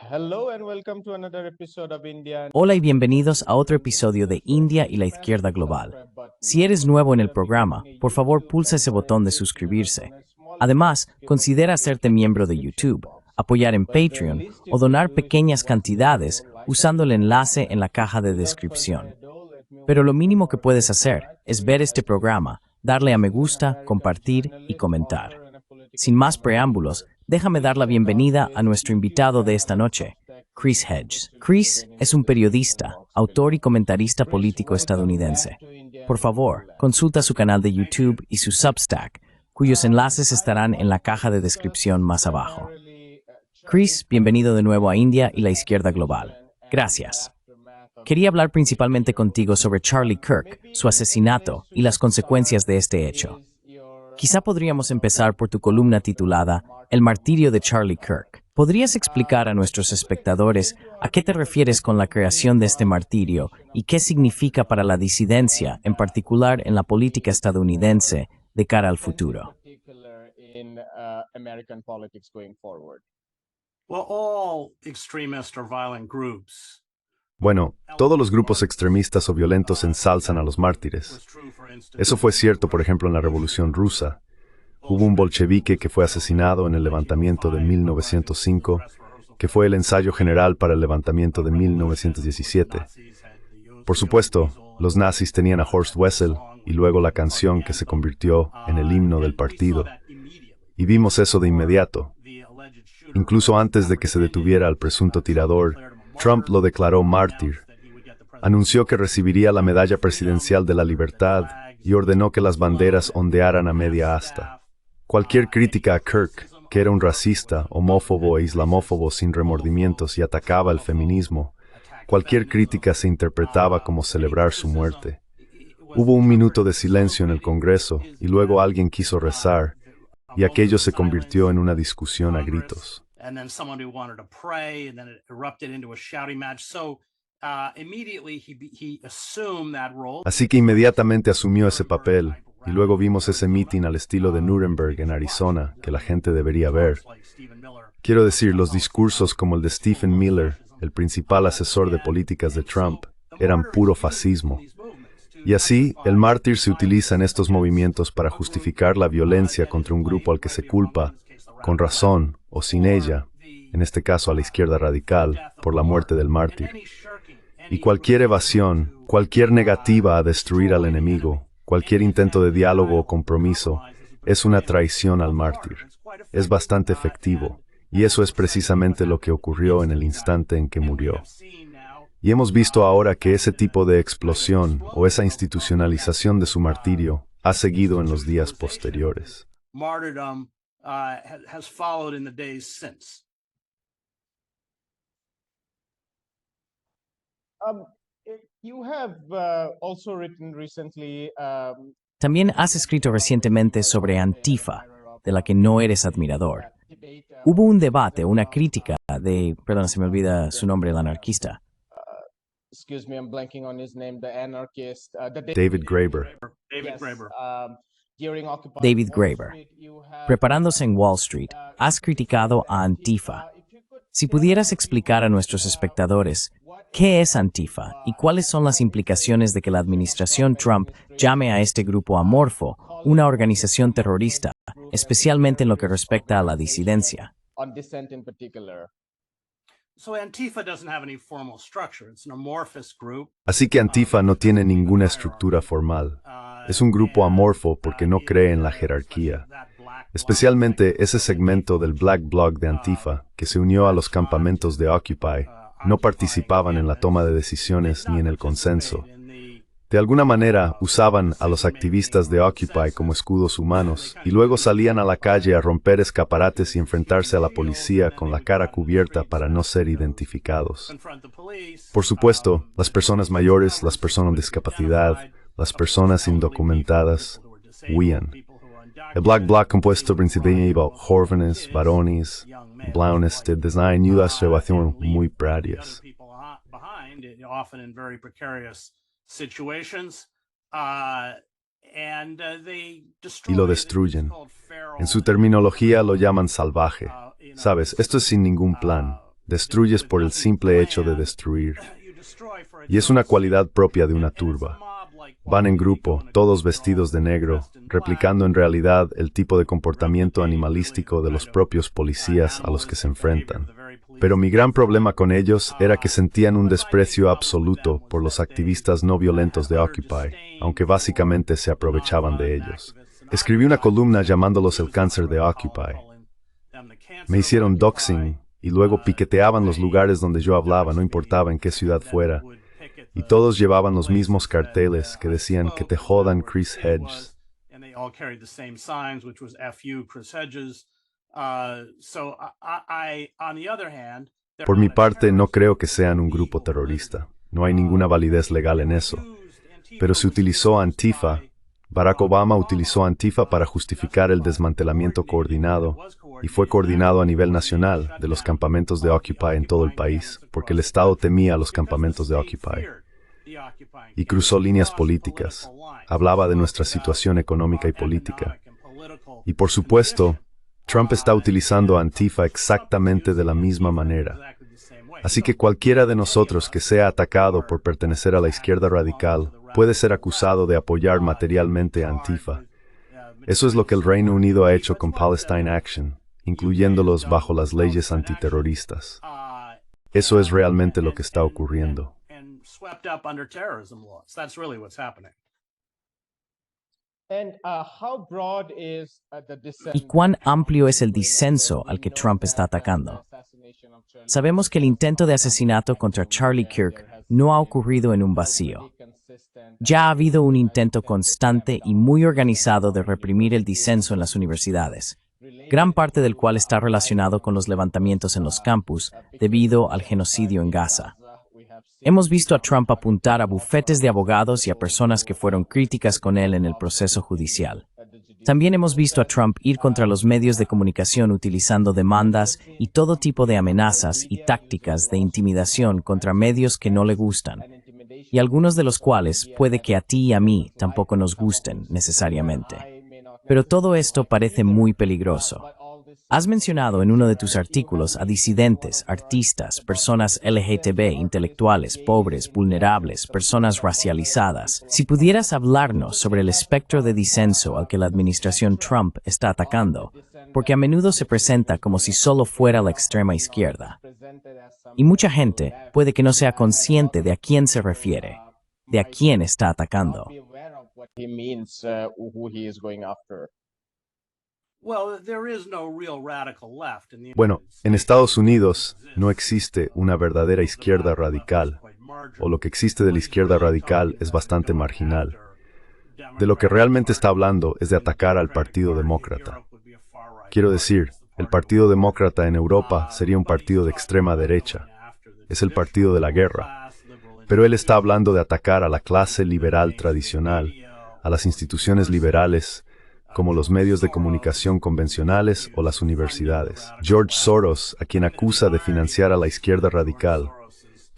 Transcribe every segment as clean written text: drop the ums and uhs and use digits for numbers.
Hello and welcome to another episode of India. Hola y bienvenidos a otro episodio de India y la Izquierda Global. Si eres nuevo en el programa, por favor pulsa ese botón de suscribirse. Además, considera hacerte miembro de YouTube, apoyar en Patreon o donar pequeñas cantidades usando el enlace en la caja de descripción. Pero lo mínimo que puedes hacer es ver este programa, darle a me gusta, compartir y comentar. Sin más preámbulos, déjame dar la bienvenida a nuestro invitado de esta noche, Chris Hedges. Chris es un periodista, autor y comentarista político estadounidense. Por favor, consulta su canal de YouTube y su Substack, cuyos enlaces estarán en la caja de descripción más abajo. Chris, bienvenido de nuevo a India y la Izquierda Global. Gracias. Quería hablar principalmente contigo sobre Charlie Kirk, su asesinato y las consecuencias de este hecho. Quizá podríamos empezar por tu columna titulada El martirio de Charlie Kirk. ¿Podrías explicar a nuestros espectadores a qué te refieres con la creación de este martirio y qué significa para la disidencia, en particular en la política estadounidense, de cara al futuro? Bueno, todos los grupos extremistas o violentos ensalzan a los mártires. Eso fue cierto, por ejemplo, en la Revolución Rusa. Hubo un bolchevique que fue asesinado en el levantamiento de 1905, que fue el ensayo general para el levantamiento de 1917. Por supuesto, los nazis tenían a Horst Wessel y luego la canción que se convirtió en el himno del partido. Y vimos eso de inmediato. Incluso antes de que se detuviera al presunto tirador, Trump lo declaró mártir. Anunció que recibiría la Medalla Presidencial de la Libertad y ordenó que las banderas ondearan a media asta. Cualquier crítica a Kirk, que era un racista, homófobo e islamófobo sin remordimientos y atacaba el feminismo, cualquier crítica se interpretaba como celebrar su muerte. Hubo un minuto de silencio en el Congreso y luego alguien quiso rezar, y aquello se convirtió en una discusión a gritos. Así que inmediatamente asumió ese papel, y luego vimos ese mitin al estilo de Nuremberg en Arizona, que la gente debería ver. Quiero decir, los discursos como el de Stephen Miller, el principal asesor de políticas de Trump, eran puro fascismo. Y así, el mártir se utiliza en estos movimientos para justificar la violencia contra un grupo al que se culpa, con razón o sin ella, en este caso a la izquierda radical, por la muerte del mártir. Y cualquier evasión, cualquier negativa a destruir al enemigo, cualquier intento de diálogo o compromiso, es una traición al mártir. Es bastante efectivo, y eso es precisamente lo que ocurrió en el instante en que murió. Y hemos visto ahora que ese tipo de explosión o esa institucionalización de su martirio ha seguido en los días posteriores. You have also written recently. También has escrito recientemente sobre Antifa, de la que no eres admirador. Hubo un debate, una crítica perdón, se me olvida su nombre, el anarquista. Excuse me, I'm blanking on his name, the anarchist. David Graeber. David Graeber. Preparándose en Wall Street, has criticado a Antifa. Si pudieras explicar a nuestros espectadores qué es Antifa y cuáles son las implicaciones de que la administración Trump llame a este grupo amorfo una organización terrorista, especialmente en lo que respecta a la disidencia. Así que Antifa no tiene ninguna estructura formal. Es un grupo amorfo porque no cree en la jerarquía. Especialmente ese segmento del Black Bloc de Antifa, que se unió a los campamentos de Occupy, no participaban en la toma de decisiones ni en el consenso. De alguna manera, usaban a los activistas de Occupy como escudos humanos y luego salían a la calle a romper escaparates y enfrentarse a la policía con la cara cubierta para no ser identificados. Por supuesto, las personas mayores, las personas con discapacidad, las personas indocumentadas, huían. El Black Bloc compuesto principalmente por jóvenes, varones, blancos de design y una situación muy precarias. Y lo destruyen. En su terminología lo llaman salvaje. Sabes, esto es sin ningún plan. Destruyes por el simple hecho de destruir. Y es una cualidad propia de una turba. Van en grupo, todos vestidos de negro, replicando en realidad el tipo de comportamiento animalístico de los propios policías a los que se enfrentan. Pero mi gran problema con ellos era que sentían un desprecio absoluto por los activistas no violentos de Occupy, aunque básicamente se aprovechaban de ellos. Escribí una columna llamándolos el cáncer de Occupy. Me hicieron doxing y luego piqueteaban los lugares donde yo hablaba, no importaba en qué ciudad fuera. Y todos llevaban los mismos carteles que decían que te jodan Chris Hedges. Por mi parte, no creo que sean un grupo terrorista. No hay ninguna validez legal en eso. Pero se utilizó Antifa. Barack Obama utilizó Antifa para justificar el desmantelamiento coordinado, y fue coordinado a nivel nacional de los campamentos de Occupy en todo el país, porque el Estado temía los campamentos de Occupy. Y cruzó líneas políticas. Hablaba de nuestra situación económica y política. Y por supuesto, Trump está utilizando a Antifa exactamente de la misma manera. Así que cualquiera de nosotros que sea atacado por pertenecer a la izquierda radical puede ser acusado de apoyar materialmente a Antifa. Eso es lo que el Reino Unido ha hecho con Palestine Action, incluyéndolos bajo las leyes antiterroristas. Eso es realmente lo que está ocurriendo. ¿Y cuán amplio es el disenso al que Trump está atacando? Sabemos que el intento de asesinato contra Charlie Kirk no ha ocurrido en un vacío. Ya ha habido un intento constante y muy organizado de reprimir el disenso en las universidades, gran parte del cual está relacionado con los levantamientos en los campus debido al genocidio en Gaza. Hemos visto a Trump apuntar a bufetes de abogados y a personas que fueron críticas con él en el proceso judicial. También hemos visto a Trump ir contra los medios de comunicación utilizando demandas y todo tipo de amenazas y tácticas de intimidación contra medios que no le gustan, y algunos de los cuales puede que a ti y a mí tampoco nos gusten necesariamente. Pero todo esto parece muy peligroso. Has mencionado en uno de tus artículos a disidentes, artistas, personas LGTB, intelectuales, pobres, vulnerables, personas racializadas. Si pudieras hablarnos sobre el espectro de disenso al que la administración Trump está atacando, porque a menudo se presenta como si solo fuera la extrema izquierda. Y mucha gente puede que no sea consciente de a quién se refiere, de a quién está atacando. Bueno, en Estados Unidos no existe una verdadera izquierda radical, o lo que existe de la izquierda radical es bastante marginal. De lo que realmente está hablando es de atacar al Partido Demócrata. Quiero decir, el Partido Demócrata en Europa sería un partido de extrema derecha. Es el partido de la guerra. Pero él está hablando de atacar a la clase liberal tradicional, a las instituciones liberales, como los medios de comunicación convencionales o las universidades. George Soros, a quien acusa de financiar a la izquierda radical.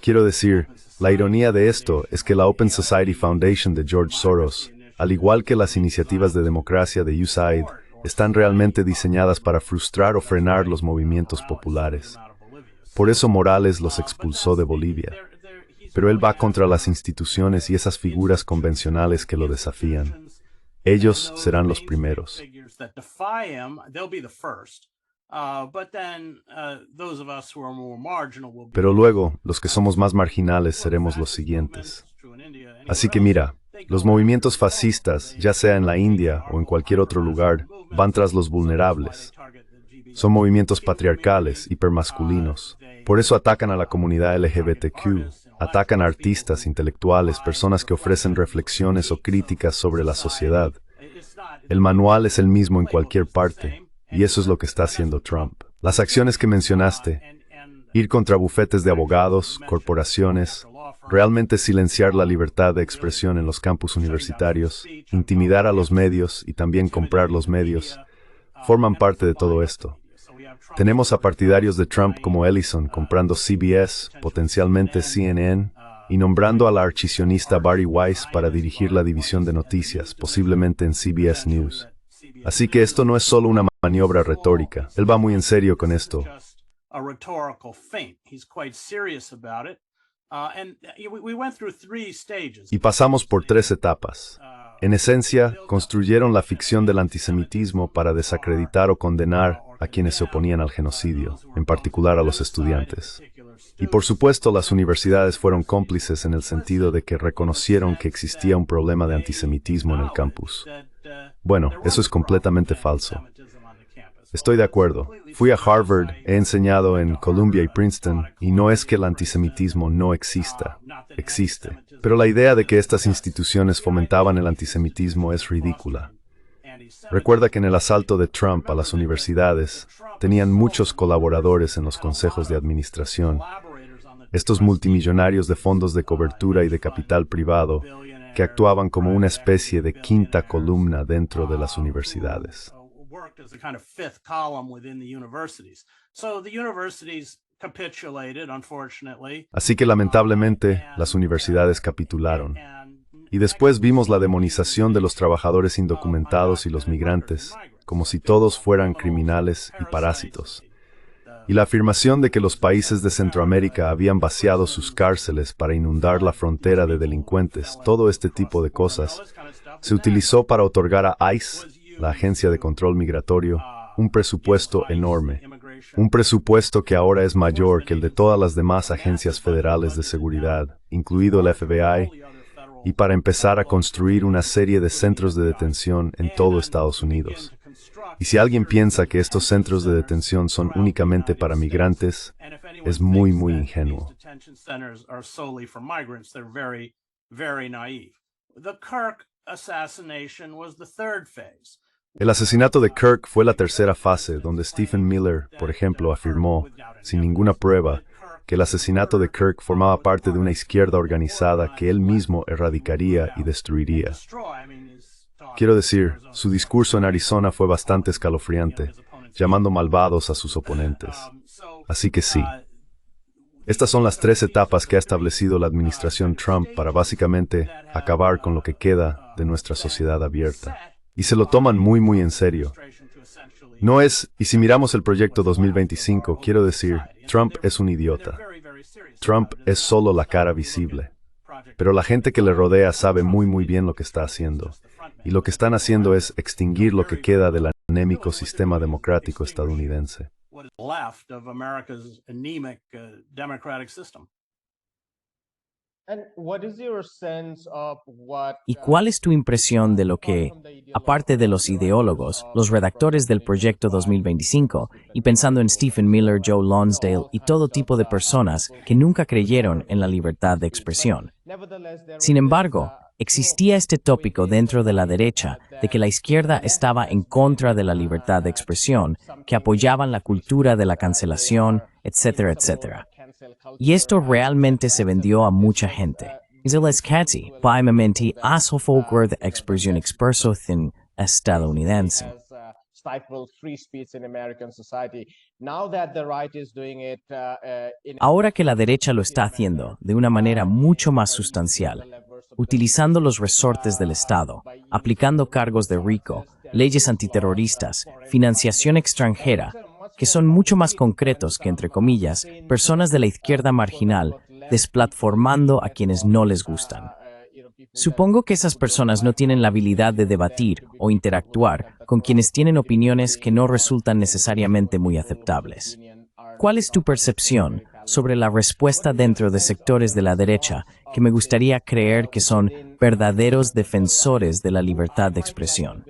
Quiero decir, la ironía de esto es que la Open Society Foundation de George Soros, al igual que las iniciativas de democracia de USAID, están realmente diseñadas para frustrar o frenar los movimientos populares. Por eso Morales los expulsó de Bolivia. Pero él va contra las instituciones y esas figuras convencionales que lo desafían. Ellos serán los primeros. Pero luego, los que somos más marginales seremos los siguientes. Así que mira, los movimientos fascistas, ya sea en la India o en cualquier otro lugar, van tras los vulnerables. Son movimientos patriarcales, hipermasculinos. Por eso atacan a la comunidad LGBTQ. Atacan a artistas, intelectuales, personas que ofrecen reflexiones o críticas sobre la sociedad. El manual es el mismo en cualquier parte, y eso es lo que está haciendo Trump. Las acciones que mencionaste, ir contra bufetes de abogados, corporaciones, realmente silenciar la libertad de expresión en los campus universitarios, intimidar a los medios y también comprar los medios, forman parte de todo esto. Tenemos a partidarios de Trump como Ellison comprando CBS, potencialmente CNN, y nombrando a la archisionista Bari Weiss para dirigir la división de noticias, posiblemente en CBS News. Así que esto no es solo una maniobra retórica, él va muy en serio con esto. a rhetorical feint. He's quite serious about it. We went through 3 stages. Y pasamos por 3 etapas. En esencia, construyeron la ficción del antisemitismo para desacreditar o condenar a quienes se oponían al genocidio, en particular a los estudiantes. Y por supuesto, las universidades fueron cómplices en el sentido de que reconocieron que existía un problema de antisemitismo en el campus. Bueno, eso es completamente falso. Estoy de acuerdo. Fui a Harvard, he enseñado en Columbia y Princeton, y no es que el antisemitismo no exista. Existe. Pero la idea de que estas instituciones fomentaban el antisemitismo es ridícula. Recuerda que en el asalto de Trump a las universidades, tenían muchos colaboradores en los consejos de administración. Estos multimillonarios de fondos de cobertura y de capital privado, que actuaban como una especie de quinta columna dentro de las universidades. As a kind of 5th column within the universities. So the universities capitulated, unfortunately. Así que lamentablemente, las universidades capitularon. Y después vimos la demonización de los trabajadores indocumentados y los migrantes, como si todos fueran criminales y parásitos. Y la afirmación de que los países de Centroamérica habían vaciado sus cárceles para inundar la frontera de delincuentes, todo este tipo de cosas, se utilizó para otorgar a ICE, la Agencia de Control Migratorio, un presupuesto enorme. Un presupuesto que ahora es mayor que el de todas las demás agencias federales de seguridad, incluido el FBI, y para empezar a construir una serie de centros de detención en todo Estados Unidos. Y si alguien piensa que estos centros de detención son únicamente para migrantes, es muy, muy ingenuo. El asesinato de Kirk fue la tercera fase, donde Stephen Miller, por ejemplo, afirmó, sin ninguna prueba, que el asesinato de Kirk formaba parte de una izquierda organizada que él mismo erradicaría y destruiría. Quiero decir, su discurso en Arizona fue bastante escalofriante, llamando malvados a sus oponentes. Así que sí. Estas son las 3 etapas que ha establecido la administración Trump para básicamente acabar con lo que queda de nuestra sociedad abierta. Y se lo toman muy, muy en serio. No es, y si miramos el proyecto 2025, quiero decir, Trump es un idiota. Trump es solo la cara visible. Pero la gente que le rodea sabe muy, muy bien lo que está haciendo. Y lo que están haciendo es extinguir lo que queda del anémico sistema democrático estadounidense. ¿Y cuál es tu impresión de lo que, aparte de los ideólogos, los redactores del Proyecto 2025, y pensando en Stephen Miller, Joe Lonsdale y todo tipo de personas que nunca creyeron en la libertad de expresión? Sin embargo, existía este tópico dentro de la derecha de que la izquierda estaba en contra de la libertad de expresión, que apoyaban la cultura de la cancelación, etcétera, etcétera. Y esto realmente se vendió a mucha gente. Izaleskati, paimamente, asofogwer de expresión expresotin estadounidense. Ahora que la derecha lo está haciendo de una manera mucho más sustancial, utilizando los resortes del Estado, aplicando cargos de RICO, leyes antiterroristas, financiación extranjera, que son mucho más concretos que, entre comillas, personas de la izquierda marginal, desplatformando a quienes no les gustan. Supongo que esas personas no tienen la habilidad de debatir o interactuar con quienes tienen opiniones que no resultan necesariamente muy aceptables. ¿Cuál es tu percepción sobre la respuesta dentro de sectores de la derecha que me gustaría creer que son verdaderos defensores de la libertad de expresión?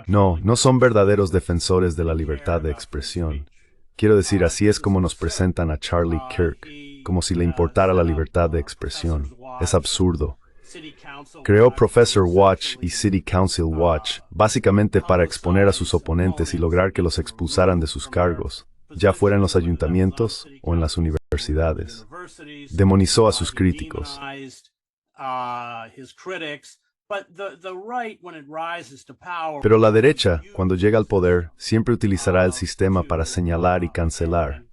No, no son verdaderos defensores de la libertad de expresión. Quiero decir, así es como nos presentan a Charlie Kirk, como si le importara la libertad de expresión. Es absurdo. Creó Professor Watch y City Council Watch, básicamente para exponer a sus oponentes y lograr que los expulsaran de sus cargos, ya fuera en los ayuntamientos o en las universidades. Demonizó a sus críticos. Pero la derecha, cuando llega al poder, siempre utilizará el sistema para señalar y cancelar.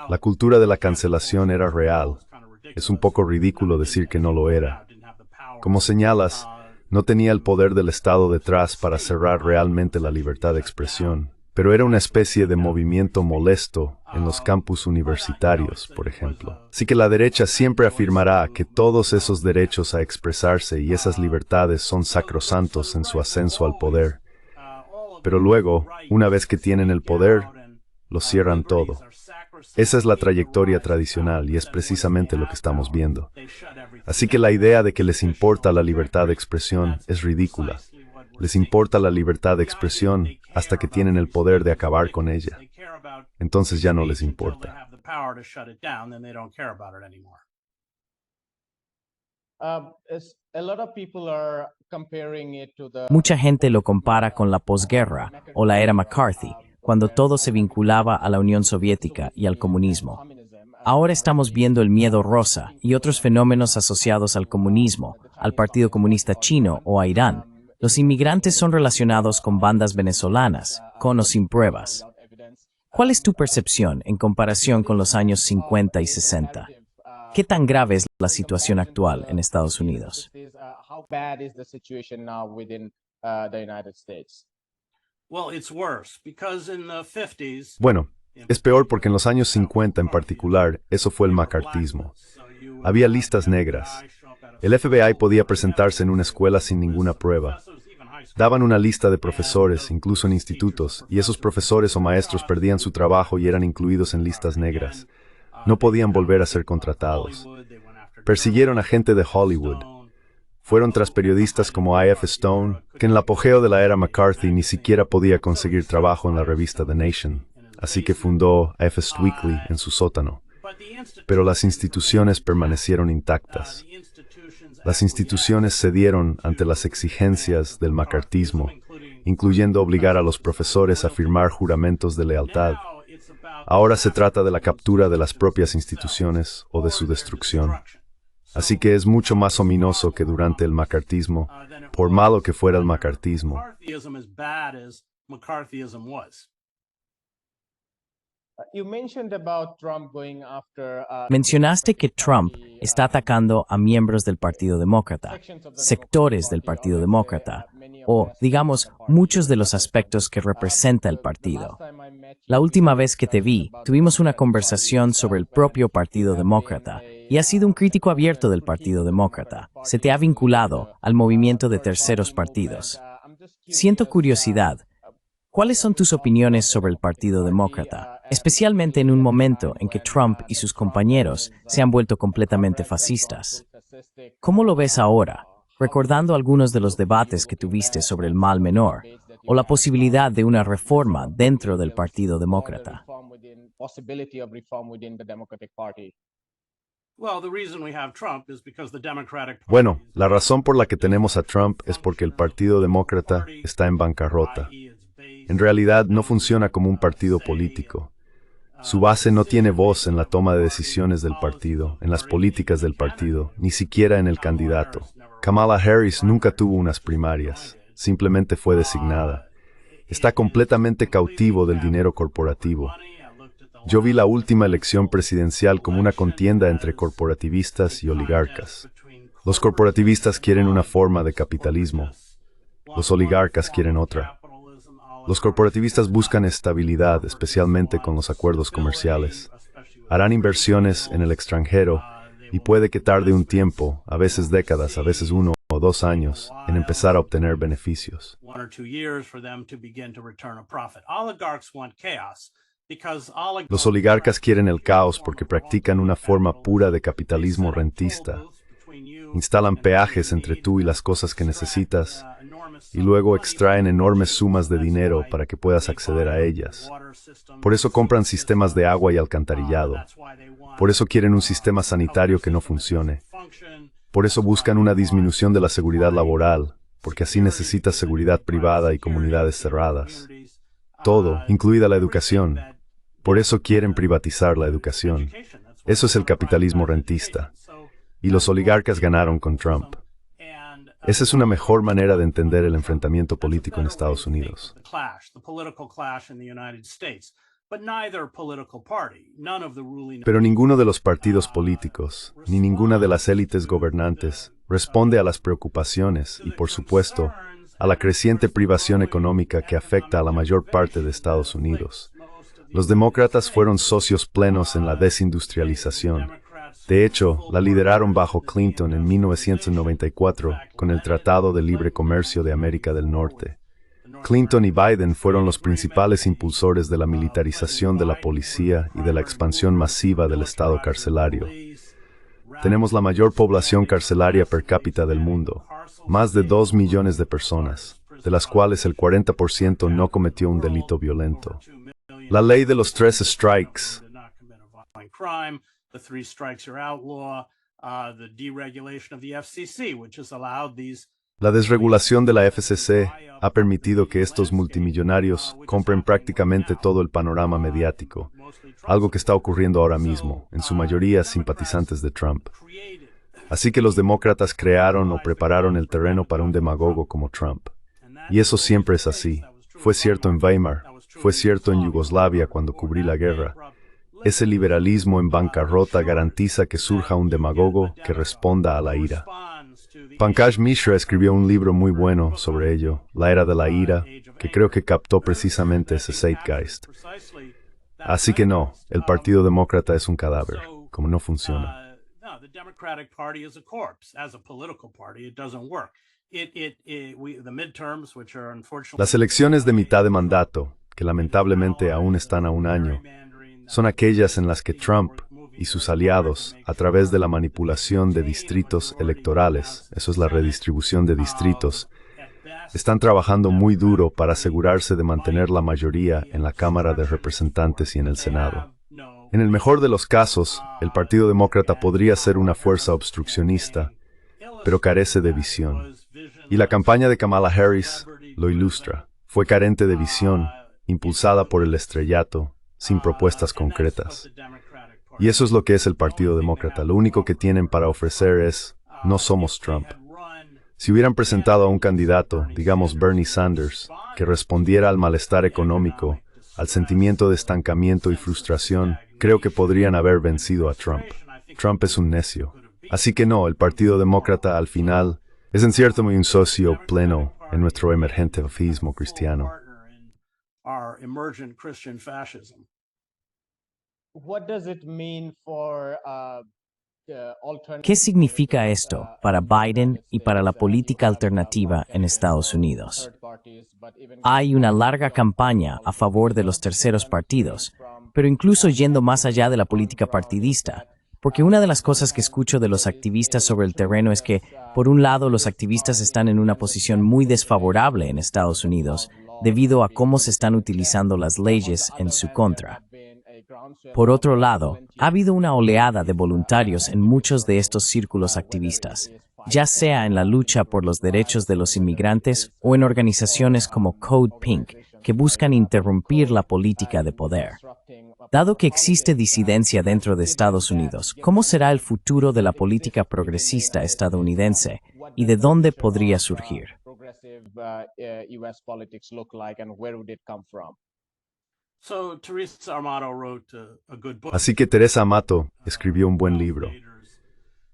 La cultura de la cancelación era real. Es un poco ridículo decir que no lo era. Como señalas, No tenía el poder del Estado detrás para cerrar realmente la libertad de expresión, pero era una especie de movimiento molesto en los campus universitarios, por ejemplo. Así que la derecha siempre afirmará que todos esos derechos a expresarse y esas libertades son sacrosantos en su ascenso al poder. Pero luego, una vez que tienen el poder, lo cierran todo. Esa es la trayectoria tradicional y es precisamente lo que estamos viendo. Así que la idea de que les importa la libertad de expresión es ridícula. Les importa la libertad de expresión hasta que tienen el poder de acabar con ella. Entonces ya no les importa. Mucha gente lo compara con la posguerra o la era McCarthy, cuando todo se vinculaba a la Unión Soviética y al comunismo. Ahora estamos viendo el miedo rosa y otros fenómenos asociados al comunismo, al Partido Comunista Chino o a Irán. Los inmigrantes son relacionados con bandas venezolanas, con o sin pruebas. ¿Cuál es tu percepción en comparación con los años 50 y 60? ¿Qué tan grave es la situación actual en Estados Unidos? Bueno, es peor porque en los años 50 en particular, eso fue el macartismo. Había listas negras. El FBI podía presentarse en una escuela sin ninguna prueba. Daban una lista de profesores, incluso en institutos, y esos profesores o maestros perdían su trabajo y eran incluidos en listas negras. No podían volver a ser contratados. Persiguieron a gente de Hollywood. Fueron tras periodistas como I.F. Stone, que en el apogeo de la era McCarthy ni siquiera podía conseguir trabajo en la revista The Nation, así que fundó IFest Weekly en su sótano. Pero las instituciones permanecieron intactas. Las instituciones cedieron ante las exigencias del macartismo, incluyendo obligar a los profesores a firmar juramentos de lealtad. Ahora se trata de la captura de las propias instituciones o de su destrucción. Así que es mucho más ominoso que durante el macartismo, por malo que fuera el macartismo. Mencionaste que Trump está atacando a miembros del Partido Demócrata, sectores del Partido Demócrata, o, digamos, muchos de los aspectos que representa el partido. La última vez que te vi, tuvimos una conversación sobre el propio Partido Demócrata, y has sido un crítico abierto del Partido Demócrata. Se te ha vinculado al movimiento de terceros partidos. Siento curiosidad. ¿Cuáles son tus opiniones sobre el Partido Demócrata, especialmente en un momento en que Trump y sus compañeros se han vuelto completamente fascistas? ¿Cómo lo ves ahora, recordando algunos de los debates que tuviste sobre el mal menor, o la posibilidad de una reforma dentro del Partido Demócrata? Bueno, la razón por la que tenemos a Trump es porque el Partido Demócrata está en bancarrota. En realidad no funciona como un partido político. Su base no tiene voz en la toma de decisiones del partido, en las políticas del partido, ni siquiera en el candidato. Kamala Harris nunca tuvo unas primarias, simplemente fue designada. Está completamente cautivo del dinero corporativo. Yo vi la última elección presidencial como una contienda entre corporativistas y oligarcas. Los corporativistas quieren una forma de capitalismo. Los oligarcas quieren otra. Los corporativistas buscan estabilidad, especialmente con los acuerdos comerciales. Harán inversiones en el extranjero y puede que tarde un tiempo, a veces décadas, a veces 1 o 2 años, en empezar a obtener beneficios. Los oligarcas quieren el caos porque practican una forma pura de capitalismo rentista. Instalan peajes entre tú y las cosas que necesitas, y luego extraen enormes sumas de dinero para que puedas acceder a ellas. Por eso compran sistemas de agua y alcantarillado. Por eso quieren un sistema sanitario que no funcione. Por eso buscan una disminución de la seguridad laboral, porque así necesitas seguridad privada y comunidades cerradas. Todo, incluida la educación. Por eso quieren privatizar la educación. Eso es el capitalismo rentista. Y los oligarcas ganaron con Trump. Esa es una mejor manera de entender el enfrentamiento político en Estados Unidos. Pero ninguno de los partidos políticos, ni ninguna de las élites gobernantes, responde a las preocupaciones y, por supuesto, a la creciente privación económica que afecta a la mayor parte de Estados Unidos. Los demócratas fueron socios plenos en la desindustrialización. De hecho, la lideraron bajo Clinton en 1994 con el Tratado de Libre Comercio de América del Norte. Clinton y Biden fueron los principales impulsores de la militarización de la policía y de la expansión masiva del estado carcelario. Tenemos la mayor población carcelaria per cápita del mundo, más de 2 millones de personas, de las cuales el 40% no cometió un delito violento. La ley de los 3 strikes. La desregulación de la FCC ha permitido que estos multimillonarios compren prácticamente todo el panorama mediático, algo que está ocurriendo ahora mismo, en su mayoría simpatizantes de Trump. Así que los demócratas crearon o prepararon el terreno para un demagogo como Trump. Y eso siempre es así. Fue cierto en Weimar, fue cierto en Yugoslavia cuando cubrí la guerra. Ese liberalismo en bancarrota garantiza que surja un demagogo que responda a la ira. Pankaj Mishra escribió un libro muy bueno sobre ello, La Era de la Ira, que creo que captó precisamente ese zeitgeist. Así que no, el Partido Demócrata es un cadáver, como no funciona. Las elecciones de mitad de mandato, que lamentablemente aún están a un año, son aquellas en las que Trump y sus aliados, a través de la manipulación de distritos electorales, eso es la redistribución de distritos, están trabajando muy duro para asegurarse de mantener la mayoría en la Cámara de Representantes y en el Senado. En el mejor de los casos, el Partido Demócrata podría ser una fuerza obstruccionista, pero carece de visión. Y la campaña de Kamala Harris lo ilustra. Fue carente de visión, impulsada por el estrellato, sin propuestas concretas. Y eso es lo que es el Partido Demócrata. Lo único que tienen para ofrecer es, no somos Trump. Si hubieran presentado a un candidato, digamos Bernie Sanders, que respondiera al malestar económico, al sentimiento de estancamiento y frustración, creo que podrían haber vencido a Trump. Trump es un necio. Así que no, el Partido Demócrata al final es en cierto modo un socio pleno en nuestro emergente fascismo cristiano. ¿Qué significa esto para Biden y para la política alternativa en Estados Unidos? Hay una larga campaña a favor de los terceros partidos, pero incluso yendo más allá de la política partidista, porque una de las cosas que escucho de los activistas sobre el terreno es que, por un lado, los activistas están en una posición muy desfavorable en Estados Unidos debido a cómo se están utilizando las leyes en su contra. Por otro lado, ha habido una oleada de voluntarios en muchos de estos círculos activistas, ya sea en la lucha por los derechos de los inmigrantes o en organizaciones como Code Pink, que buscan interrumpir la política de poder. Dado que existe disidencia dentro de Estados Unidos, ¿cómo será el futuro de la política progresista estadounidense y de dónde podría surgir? Así que Teresa Amato escribió un buen libro.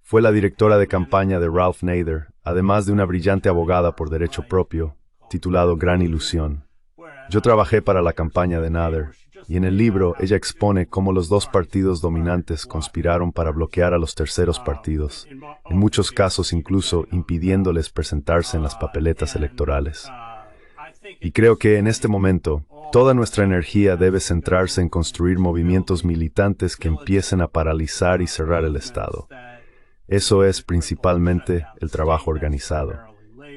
Fue la directora de campaña de Ralph Nader, además de una brillante abogada por derecho propio, titulado Gran Ilusión. Yo trabajé para la campaña de Nader, y en el libro ella expone cómo los dos partidos dominantes conspiraron para bloquear a los terceros partidos, en muchos casos incluso impidiéndoles presentarse en las papeletas electorales. Y creo que en este momento, toda nuestra energía debe centrarse en construir movimientos militantes que empiecen a paralizar y cerrar el Estado. Eso es principalmente el trabajo organizado.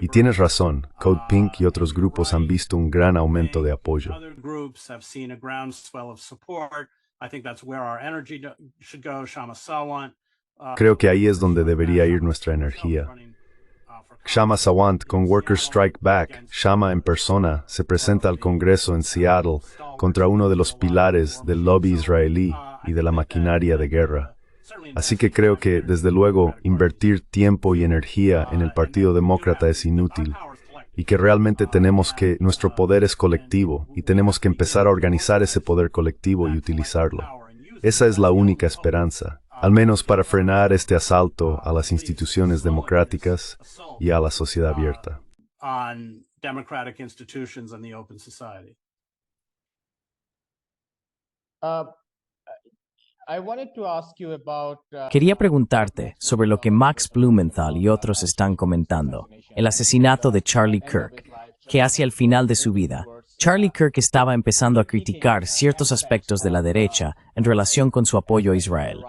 Y tienes razón, Code Pink y otros grupos han visto un gran aumento de apoyo. Creo que ahí es donde debería ir nuestra energía. Kshama Sawant con Workers Strike Back, Kshama en persona, se presenta al Congreso en Seattle contra uno de los pilares del lobby israelí y de la maquinaria de guerra. Así que creo que, desde luego, invertir tiempo y energía en el Partido Demócrata es inútil, y que realmente nuestro poder es colectivo, y tenemos que empezar a organizar ese poder colectivo y utilizarlo. Esa es la única esperanza. al menos para frenar este asalto a las instituciones democráticas y a la sociedad abierta. On democratic institutions and the open society. I wanted to ask you about, Quería preguntarte sobre lo que Max Blumenthal y otros están comentando, el asesinato de Charlie Kirk, que hacia el final de su vida, Charlie Kirk estaba empezando a criticar ciertos aspectos de la derecha en relación con su apoyo a Israel.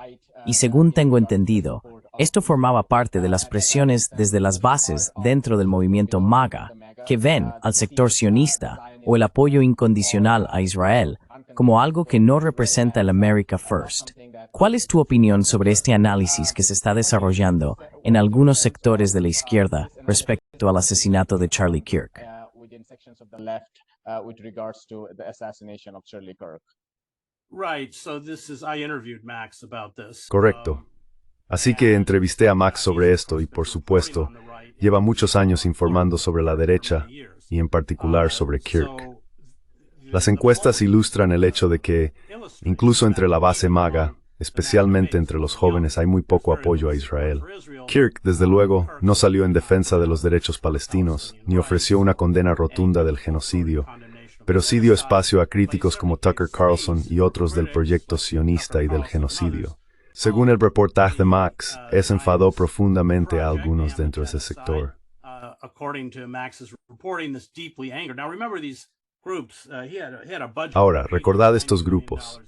Y según tengo entendido, esto formaba parte de las presiones desde las bases dentro del movimiento MAGA, que ven al sector sionista o el apoyo incondicional a Israel como algo que no representa el America First. ¿Cuál es tu opinión sobre este análisis que se está desarrollando en algunos sectores de la izquierda respecto al asesinato de Charlie Kirk? within sections of the left with regards to the assassination of Charlie Kirk? Right. So I interviewed Max about this. Correcto. Así que entrevisté a Max sobre esto y, por supuesto, lleva muchos años informando sobre la derecha y en particular sobre Kirk. Las encuestas ilustran el hecho de que, incluso entre la base MAGA, especialmente entre los jóvenes, hay muy poco apoyo a Israel. Kirk, desde luego, no salió en defensa de los derechos palestinos, ni ofreció una condena rotunda del genocidio, pero sí dio espacio a críticos como Tucker Carlson y otros del proyecto sionista y del genocidio. Según el reportaje de Max, eso enfadó profundamente a algunos dentro de ese sector. Ahora, recordad estos grupos.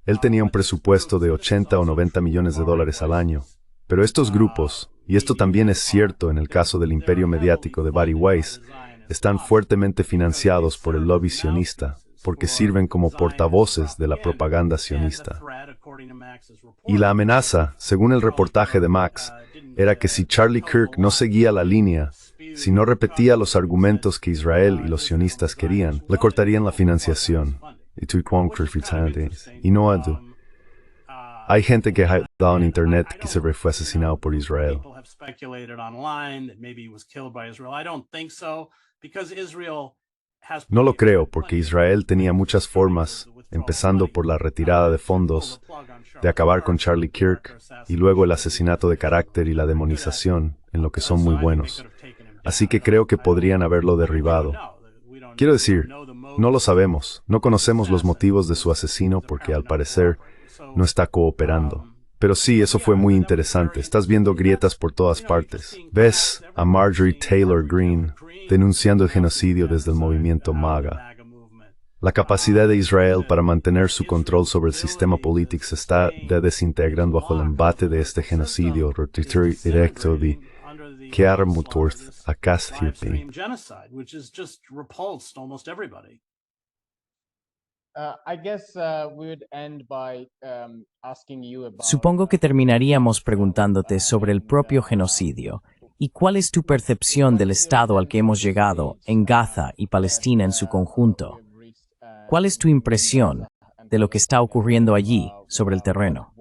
Él tenía un presupuesto de 80 o 90 millones de dólares al año. Pero estos grupos, y esto también es cierto en el caso del imperio mediático de Bari Weiss, están fuertemente financiados por el lobby sionista, porque sirven como portavoces de la propaganda sionista. Y la amenaza, según el reportaje de Max, era que si Charlie Kirk no seguía la línea, si no repetía los argumentos que Israel y los sionistas querían, le cortarían la financiación. Y no hay gente que ha dado en internet que se fue asesinado por Israel. No lo creo, porque Israel tenía muchas formas, empezando por la retirada de fondos, de acabar con Charlie Kirk, y luego el asesinato de carácter y la demonización, en lo que son muy buenos. Así que creo que podrían haberlo derribado. Quiero decir, no lo sabemos, no conocemos los motivos de su asesino porque al parecer no está cooperando. Pero sí, eso fue muy interesante. Estás viendo grietas por todas partes. Ves a Marjorie Taylor Greene denunciando el genocidio desde el movimiento MAGA. La capacidad de Israel para mantener su control sobre el sistema político se está desintegrando bajo el embate de este genocidio directo de Kear Mutorth a Kasthirpi. Supongo que terminaríamos preguntándote sobre el propio genocidio y cuál es tu percepción del estado al que hemos llegado en Gaza y Palestina en su conjunto. ¿Cuál es tu impresión de lo que está ocurriendo allí sobre el terreno?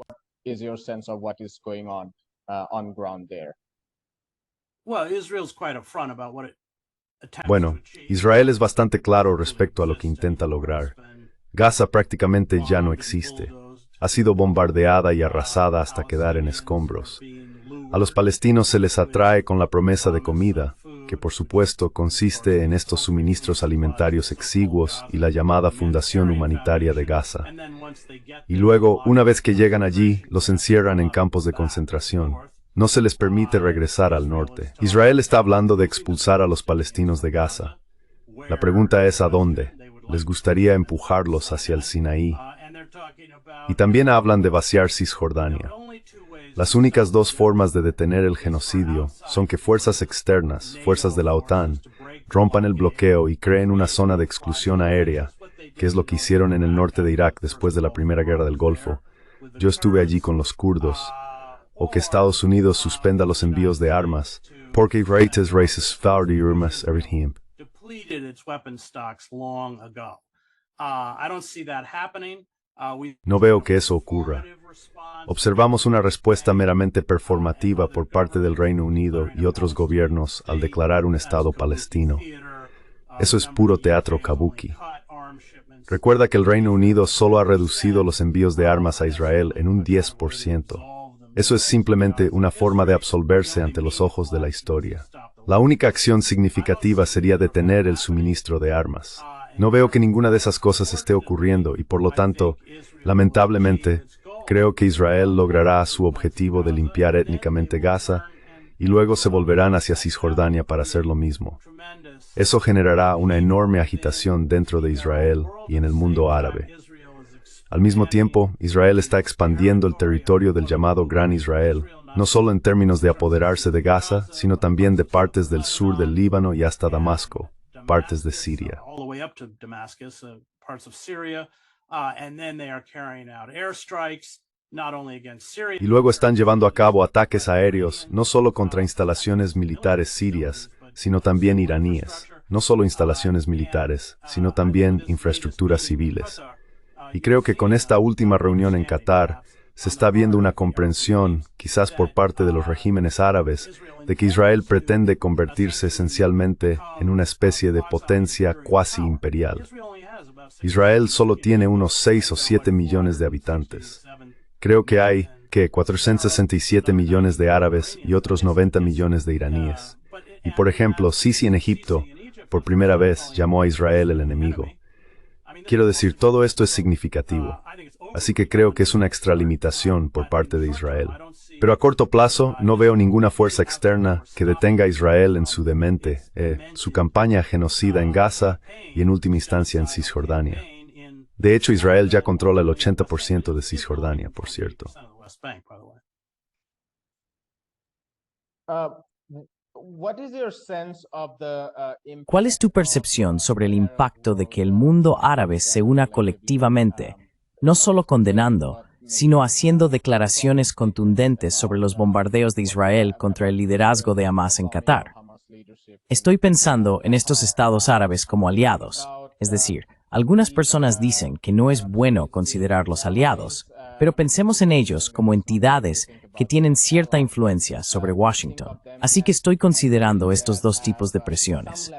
Bueno, Israel es bastante claro respecto a lo que intenta lograr. Gaza prácticamente ya no existe. Ha sido bombardeada y arrasada hasta quedar en escombros. A los palestinos se les atrae con la promesa de comida, que por supuesto consiste en estos suministros alimentarios exiguos y la llamada Fundación Humanitaria de Gaza. Y luego, una vez que llegan allí, los encierran en campos de concentración. No se les permite regresar al norte. Israel está hablando de expulsar a los palestinos de Gaza. La pregunta es ¿a dónde? Les gustaría empujarlos hacia el Sinaí. Y también hablan de vaciar Cisjordania. Las únicas dos formas de detener el genocidio son que fuerzas externas, fuerzas de la OTAN, rompan el bloqueo y creen una zona de exclusión aérea, que es lo que hicieron en el norte de Irak después de la Primera Guerra del Golfo. Yo estuve allí con los kurdos. O que Estados Unidos suspenda los envíos de armas, porque no veo que eso ocurra. Observamos una respuesta meramente performativa por parte del Reino Unido y otros gobiernos al declarar un Estado palestino. Eso es puro teatro kabuki. Recuerda que el Reino Unido solo ha reducido los envíos de armas a Israel en un 10%. Eso es simplemente una forma de absolverse ante los ojos de la historia. La única acción significativa sería detener el suministro de armas. No veo que ninguna de esas cosas esté ocurriendo y por lo tanto, lamentablemente, creo que Israel logrará su objetivo de limpiar étnicamente Gaza y luego se volverán hacia Cisjordania para hacer lo mismo. Eso generará una enorme agitación dentro de Israel y en el mundo árabe. Al mismo tiempo, Israel está expandiendo el territorio del llamado Gran Israel, no solo en términos de apoderarse de Gaza, sino también de partes del sur del Líbano y hasta Damasco, partes de Siria. Y luego están llevando a cabo ataques aéreos, no solo contra instalaciones militares sirias, sino también iraníes. No solo instalaciones militares, sino también infraestructuras civiles. Y creo que con esta última reunión en Qatar, se está viendo una comprensión, quizás por parte de los regímenes árabes, de que Israel pretende convertirse esencialmente en una especie de potencia cuasi imperial. Israel solo tiene unos 6 o 7 millones de habitantes. Creo que hay, 467 millones de árabes y otros 90 millones de iraníes. Y por ejemplo, Sisi en Egipto, por primera vez, llamó a Israel el enemigo. Quiero decir, todo esto es significativo. Así que creo que es una extralimitación por parte de Israel. Pero a corto plazo, no veo ninguna fuerza externa que detenga a Israel en su demente, su campaña genocida en Gaza y en última instancia en Cisjordania. De hecho, Israel ya controla el 80% de Cisjordania, por cierto. ¿Cuál es tu percepción sobre el impacto de que el mundo árabe se una colectivamente, no solo condenando, sino haciendo declaraciones contundentes sobre los bombardeos de Israel contra el liderazgo de Hamas en Qatar? Estoy pensando en estos estados árabes como aliados, es decir, algunas personas dicen que no es bueno considerarlos aliados, pero pensemos en ellos como entidades que tienen cierta influencia sobre Washington. Así que estoy considerando estos dos tipos de presiones.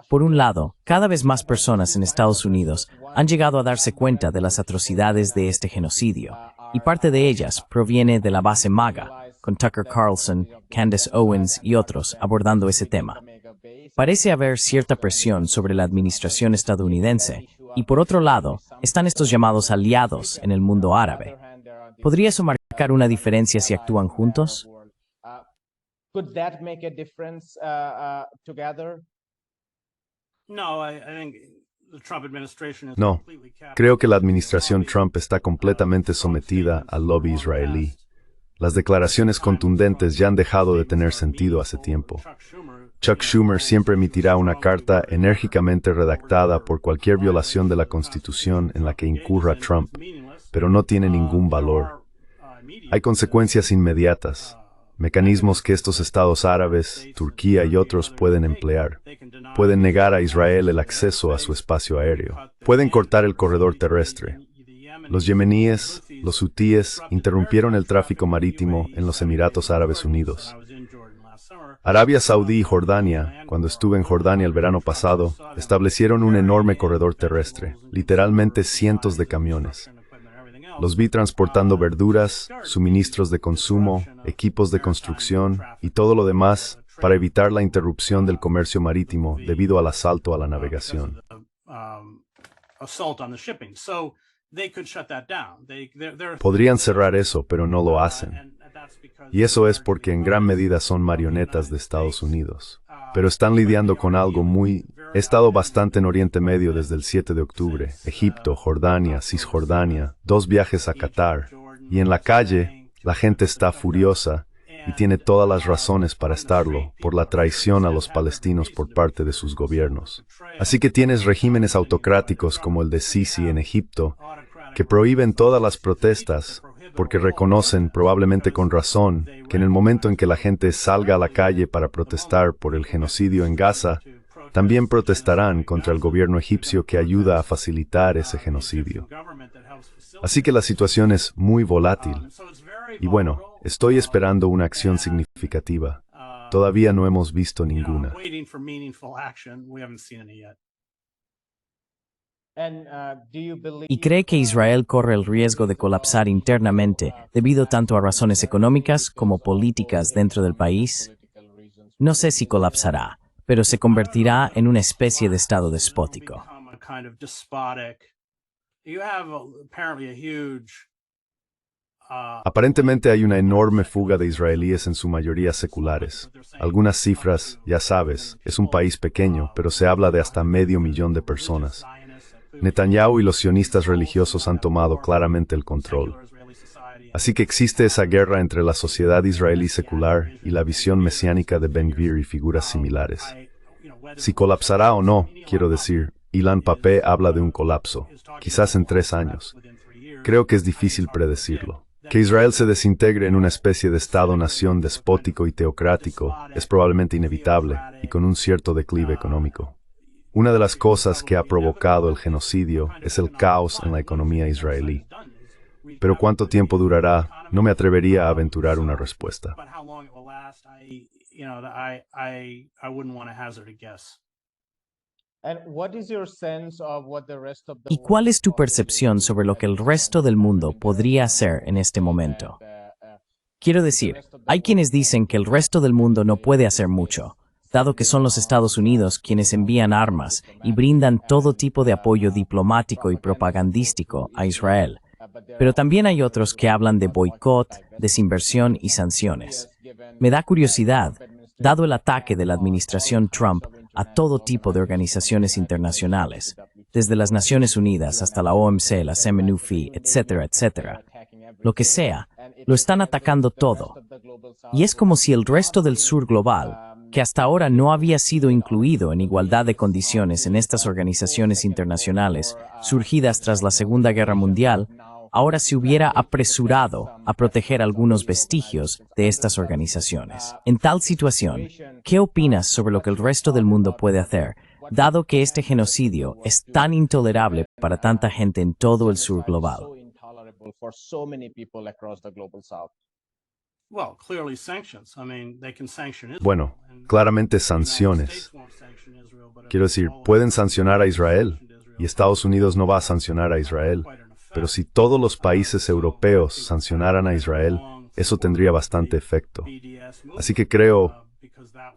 Por un lado, cada vez más personas en Estados Unidos han llegado a darse cuenta de las atrocidades de este genocidio, y parte de ellas proviene de la base MAGA, con Tucker Carlson, Candace Owens y otros abordando ese tema. Parece haber cierta presión sobre la administración estadounidense, y por otro lado, están estos llamados aliados en el mundo árabe. ¿Podría eso marcar una diferencia si actúan juntos? No, creo que la administración Trump está completamente sometida al lobby israelí. Las declaraciones contundentes ya han dejado de tener sentido hace tiempo. Chuck Schumer siempre emitirá una carta enérgicamente redactada por cualquier violación de la Constitución en la que incurra Trump, pero no tiene ningún valor. Hay consecuencias inmediatas, mecanismos que estos estados árabes, Turquía y otros pueden emplear. Pueden negar a Israel el acceso a su espacio aéreo. Pueden cortar el corredor terrestre. Los yemeníes, los hutíes, interrumpieron el tráfico marítimo en los Emiratos Árabes Unidos. Arabia Saudí y Jordania, cuando estuve en Jordania el verano pasado, establecieron un enorme corredor terrestre, literalmente cientos de camiones. Los vi transportando verduras, suministros de consumo, equipos de construcción y todo lo demás para evitar la interrupción del comercio marítimo debido al asalto a la navegación. Podrían cerrar eso, pero no lo hacen. Y eso es porque en gran medida son marionetas de Estados Unidos. Pero están lidiando con algo He estado bastante en Oriente Medio desde el 7 de octubre, Egipto, Jordania, Cisjordania, 2 viajes a Qatar. Y en la calle, la gente está furiosa y tiene todas las razones para estarlo por la traición a los palestinos por parte de sus gobiernos. Así que tienes regímenes autocráticos como el de Sisi en Egipto, que prohíben todas las protestas, porque reconocen, probablemente con razón, que en el momento en que la gente salga a la calle para protestar por el genocidio en Gaza, también protestarán contra el gobierno egipcio que ayuda a facilitar ese genocidio. Así que la situación es muy volátil. Y bueno, estoy esperando una acción significativa. Todavía no hemos visto ninguna. ¿Y cree que Israel corre el riesgo de colapsar internamente debido tanto a razones económicas como políticas dentro del país? No sé si colapsará, pero se convertirá en una especie de estado despótico. Aparentemente hay una enorme fuga de israelíes en su mayoría seculares. Algunas cifras, ya sabes, es un país pequeño, pero se habla de hasta 500,000 de personas. Netanyahu y los sionistas religiosos han tomado claramente el control. Así que existe esa guerra entre la sociedad israelí secular y la visión mesiánica de Ben-Gvir y figuras similares. Si colapsará o no, quiero decir, Ilan Pappé habla de un colapso, quizás en 3 años. Creo que es difícil predecirlo. Que Israel se desintegre en una especie de Estado-nación despótico y teocrático es probablemente inevitable y con un cierto declive económico. Una de las cosas que ha provocado el genocidio es el caos en la economía israelí. Pero cuánto tiempo durará, no me atrevería a aventurar una respuesta. ¿Y cuál es tu percepción sobre lo que el resto del mundo podría hacer en este momento? Quiero decir, hay quienes dicen que el resto del mundo no puede hacer mucho, dado que son los Estados Unidos quienes envían armas y brindan todo tipo de apoyo diplomático y propagandístico a Israel. Pero también hay otros que hablan de boicot, desinversión y sanciones. Me da curiosidad, dado el ataque de la administración Trump a todo tipo de organizaciones internacionales, desde las Naciones Unidas hasta la OMC, la CMNUFI, etcétera, etcétera. Lo que sea, lo están atacando todo. Y es como si el resto del sur global, que hasta ahora no había sido incluido en igualdad de condiciones en estas organizaciones internacionales surgidas tras la Segunda Guerra Mundial, ahora se hubiera apresurado a proteger algunos vestigios de estas organizaciones. En tal situación, ¿qué opinas sobre lo que el resto del mundo puede hacer, dado que este genocidio es tan intolerable para tanta gente en todo el sur global? Bueno, claramente sanciones. Quiero decir, pueden sancionar a Israel, y Estados Unidos no va a sancionar a Israel. Pero si todos los países europeos sancionaran a Israel, eso tendría bastante efecto. Así que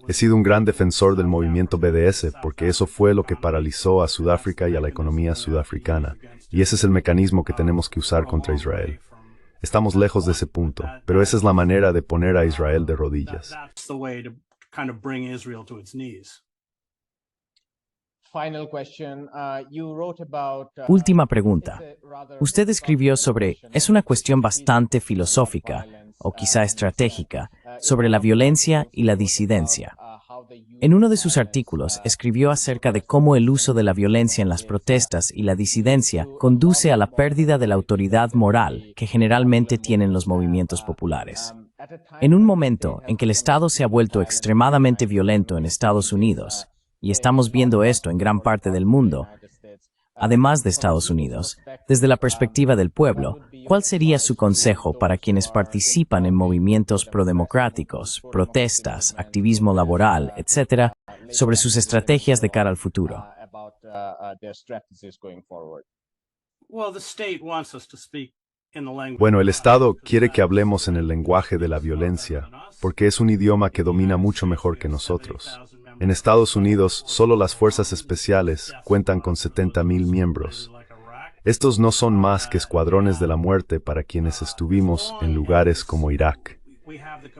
he sido un gran defensor del movimiento BDS porque eso fue lo que paralizó a Sudáfrica y a la economía sudafricana. Y ese es el mecanismo que tenemos que usar contra Israel. Estamos lejos de ese punto, pero esa es la manera de poner a Israel de rodillas. Última pregunta. Usted escribió sobre, es una cuestión bastante filosófica, o quizá estratégica, sobre la violencia y la disidencia. En uno de sus artículos escribió acerca de cómo el uso de la violencia en las protestas y la disidencia conduce a la pérdida de la autoridad moral que generalmente tienen los movimientos populares. En un momento en que el Estado se ha vuelto extremadamente violento en Estados Unidos, y estamos viendo esto en gran parte del mundo, además de Estados Unidos, desde la perspectiva del pueblo, ¿cuál sería su consejo para quienes participan en movimientos prodemocráticos, protestas, activismo laboral, etcétera, sobre sus estrategias de cara al futuro? Bueno, el Estado quiere que hablemos en el lenguaje de la violencia, porque es un idioma que domina mucho mejor que nosotros. En Estados Unidos, solo las fuerzas especiales cuentan con 70,000 miembros. Estos no son más que escuadrones de la muerte para quienes estuvimos en lugares como Irak.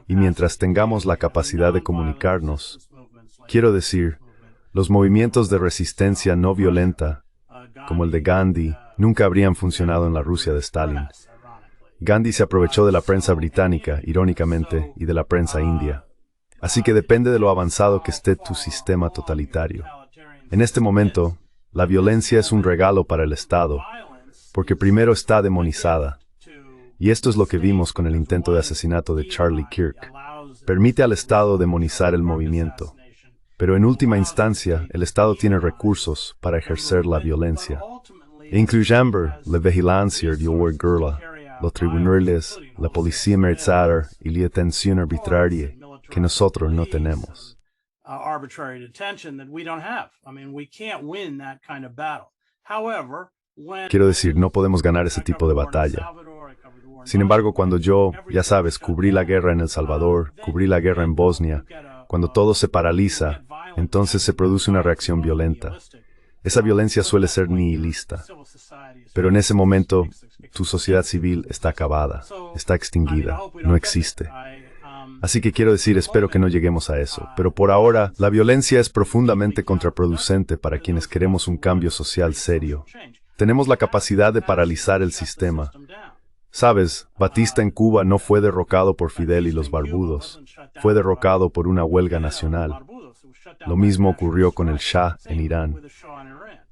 Y mientras tengamos la capacidad de comunicarnos, quiero decir, los movimientos de resistencia no violenta, como el de Gandhi, nunca habrían funcionado en la Rusia de Stalin. Gandhi se aprovechó de la prensa británica, irónicamente, y de la prensa india. Así que depende de lo avanzado que esté tu sistema totalitario. En este momento, la violencia es un regalo para el Estado, porque primero está demonizada. Y esto es lo que vimos con el intento de asesinato de Charlie Kirk. Permite al Estado demonizar el movimiento. Pero en última instancia, el Estado tiene recursos para ejercer la violencia. Incluyendo la vigilancia de guerra, los tribunales, la policía militar y la detención arbitraria que nosotros no tenemos. However, when Quiero decir, no podemos ganar ese tipo de batalla. Sin embargo, cuando yo, ya sabes, cubrí la guerra en El Salvador, cubrí la guerra en Bosnia, cuando todo se paraliza, entonces se produce una reacción violenta. Esa violencia suele ser nihilista. Pero en ese momento, tu sociedad civil está acabada, está extinguida, no existe. Así que quiero decir, espero que no lleguemos a eso. Pero por ahora, la violencia es profundamente contraproducente para quienes queremos un cambio social serio. Tenemos la capacidad de paralizar el sistema. Sabes, Batista en Cuba no fue derrocado por Fidel y los barbudos, fue derrocado por una huelga nacional. Lo mismo ocurrió con el Shah en Irán.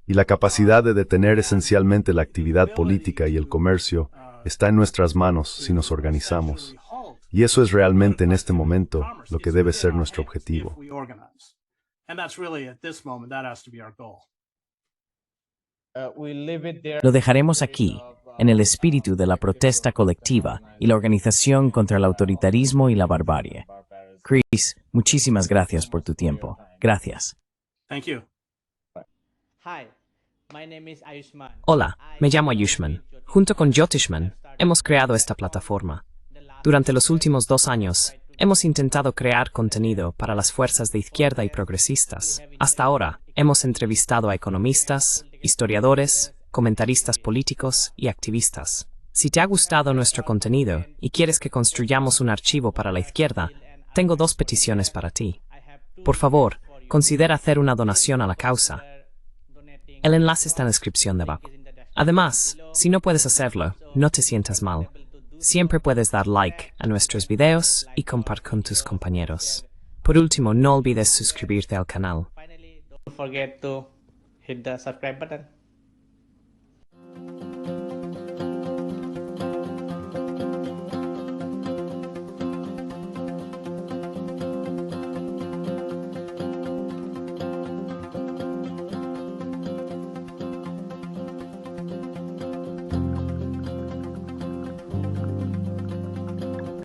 Y la capacidad de detener esencialmente la actividad política y el comercio está en nuestras manos si nos organizamos. Y eso es realmente en este momento lo que debe ser nuestro objetivo. Lo dejaremos aquí, en el espíritu de la protesta colectiva y la organización contra el autoritarismo y la barbarie. Chris, muchísimas gracias por tu tiempo. Gracias. Thank you. Hola, me llamo Ayushman. Junto con Jyotishman, hemos creado esta plataforma. Durante los últimos 2 años, hemos intentado crear contenido para las fuerzas de izquierda y progresistas. Hasta ahora, hemos entrevistado a economistas, historiadores, comentaristas políticos y activistas. Si te ha gustado nuestro contenido y quieres que construyamos un archivo para la izquierda, tengo 2 peticiones para ti. Por favor, considera hacer una donación a la causa. El enlace está en la descripción debajo. Además, si no puedes hacerlo, no te sientas mal. Siempre puedes dar like a nuestros videos y compartir con tus compañeros. Por último, no olvides suscribirte al canal. Don't forget to hit the subscribe button.